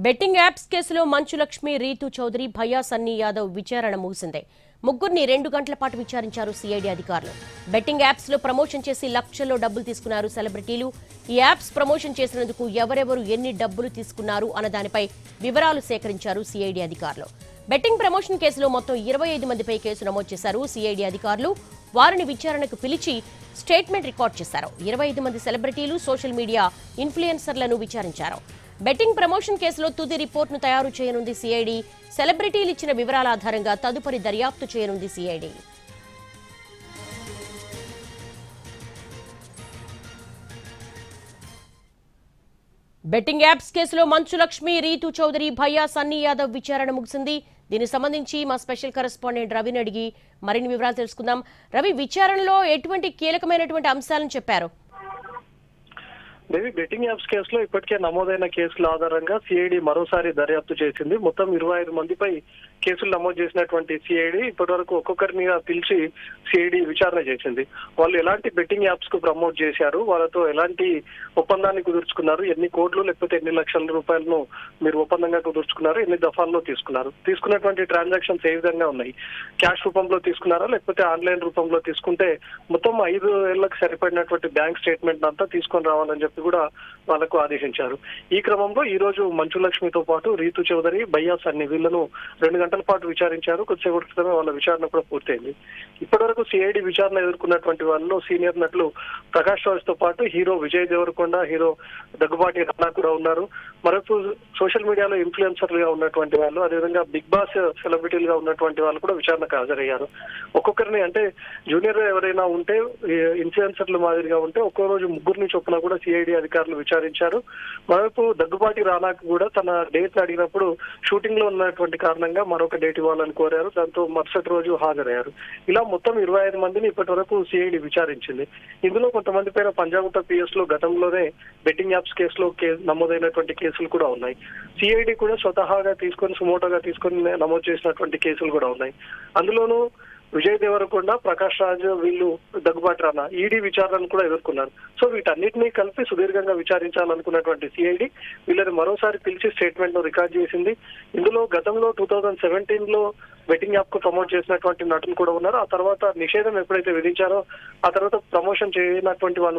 Betting apps కేసులో మంచు లక్ష్మి, రీతూ చౌదరి, భయ్యా సన్నీ యాదవ్ విచారణ ముగిసింది. ముగ్గురిని 2 గంటల పాటు విచారించారు సిఐడి అధికారులు. బెట్టింగ్ యాప్స్ లో ప్రమోషన్ చేసి లక్షల్లో డబ్బులు తీసుకున్నారు సెలబ్రిటీలు. ఈ యాప్స్ ప్రమోషన్ చేసినందుకు ఎవరెవరు ఎన్ని డబ్బులు తీసుకున్నారు అన్న దానిపై వివరాలు సేకరించారు సిఐడి అధికారులు. బెట్టింగ్ ప్రమోషన్ కేసులో మొత్తం 25 మందిపై కేసు నమోదు చేశారు సిఐడి అధికారులు. వారిని విచారణకు పిలిచి స్టేట్మెంట్ రికార్డ్ చేశారు. 25 మంది సెలబ్రిటీలు, సోషల్ మీడియా ఇన్ఫ్లుయెన్సర్లను విచారించారు. బెట్టింగ్ ప్రమోషన్ కేసులో తుది రిపోర్టును తయారు చేయనుంది సిఐడి. సెలబ్రిటీలు ఇచ్చిన వివరాల ఆధారంగా తదుపరి దర్యాప్తు చేయనుంది సిఐడి. బెట్టింగ్ యాప్స్ కేసులో మంచు లక్ష్మి, రీతూ చౌదరి, భయ్యా సన్నీ యాదవ్ విచారణ ముగిసింది. దీనికి సంబంధించి మా స్పెషల్ కరెస్పాండెంట్ రవిని అడిగి మరిన్ని వివరాలు తెలుసుకుందాం. రవి, విచారణలో ఎటువంటి కీలకమైనటువంటి అంశాలను చెప్పారు? దేవి, బెట్టింగ్ యాప్స్ కేసులో ఇప్పటికే నమోదైన కేసుల ఆధారంగా సిఐడి మరోసారి దర్యాప్తు చేసింది. మొత్తం 25 మందిపై కేసులు నమోదు చేసినటువంటి సిఐడి ఇప్పటి వరకు ఒక్కొక్కరిని పిలిచి సిఐడి విచారణ చేసింది. వాళ్ళు ఎలాంటి బెట్టింగ్ యాప్స్ కు ప్రమోట్ చేశారు, వాళ్ళతో ఎలాంటి ఒప్పందాన్ని కుదుర్చుకున్నారు, ఎన్ని కోట్లు లేకపోతే ఎన్ని లక్షల రూపాయలను మీరు ఒప్పందంగా కుదుర్చుకున్నారు, ఎన్ని దఫాల్లో తీసుకున్నటువంటి ట్రాన్సాక్షన్స్ ఏ విధంగా ఉన్నాయి, క్యాష్ రూపంలో తీసుకున్నారా లేకపోతే ఆన్లైన్ రూపంలో తీసుకుంటే మొత్తం 5 ఏళ్లకు సరిపడినటువంటి బ్యాంక్ స్టేట్మెంట్ అంతా తీసుకొని రావాలని చెప్పి కూడా వాళ్ళకు ఆదేశించారు. ఈ క్రమంలో ఈ రోజు మంచు లక్ష్మితో పాటు రీతూ చౌదరి, భయ్యా సన్నీ వీళ్లను 2 గంటల పాటు విచారించారు. కొద్దిసేపటి క్రితమే వాళ్ళ విచారణ కూడా పూర్తయింది. ఇప్పటి వరకు సిఐడి విచారణ ఎదుర్కొన్నటువంటి వాళ్ళలో సీనియర్ నటులు ప్రకాష్ రాజ్ తో పాటు హీరో విజయ్ దేవరకొండ, హీరో దగ్గుబాటి రానా కూడా ఉన్నారు. మరొక సోషల్ మీడియాలో ఇన్ఫ్లుయెన్సర్లుగా ఉన్నటువంటి వాళ్ళు, అదేవిధంగా బిగ్ బాస్ సెలబ్రిటీలుగా ఉన్నటువంటి వాళ్ళు కూడా విచారణకు హాజరయ్యారు. ఒక్కొక్కరిని అంటే జూనియర్ ఎవరైనా ఉంటే ఇన్ఫ్లుయెన్సర్లు మాదిరిగా ఉంటే ఒక్కో రోజు ముగ్గురిని చొప్పున కూడా సిఐడి అధికారులు విచారించారు. మరోవైపు దగ్గుబాటి రానాకు కూడా తన డేట్ అడిగినప్పుడు షూటింగ్ లో ఉన్నటువంటి కారణంగా మరొక డేట్ ఇవ్వాలని కోరారు. దాంతో మరుసటి రోజు హాజరయ్యారు. ఇలా మొత్తం 25 మందిని ఇప్పటి వరకు సిఐడి విచారించింది. ఇందులో కొంతమంది పైన పంజాగుట్ట పిఎస్ లో గతంలోనే బెట్టింగ్ యాప్స్ కేసులో నమోదైనటువంటి కేసులు కూడా ఉన్నాయి. సిఐడి కూడా స్వతహాగా తీసుకొని సుమోటోగా తీసుకొని నమోదు చేసినటువంటి కేసులు కూడా ఉన్నాయి. అందులోనూ విజయ్ దేవరకొండ, ప్రకాష్ రాజ్ వీళ్ళు దగ్గుబాటి రానా ఈడీ విచారణను కూడా ఎదుర్కొన్నారు. సో వీటన్నిటినీ కలిపి సుదీర్ఘంగా విచారించాలనుకున్నటువంటి సిఐడి వీళ్ళని మరోసారి పిలిచి స్టేట్మెంట్ ను రికార్డ్ చేసింది. ఇందులో గతంలో 2017 లో బెట్టింగ్ యాప్ కు ప్రమోట్ చేసినటువంటి నటులు కూడా ఉన్నారు. ఆ తర్వాత నిషేధం ఎప్పుడైతే విధించారో ఆ తర్వాత ప్రమోషన్ చేయనటువంటి వాళ్ళు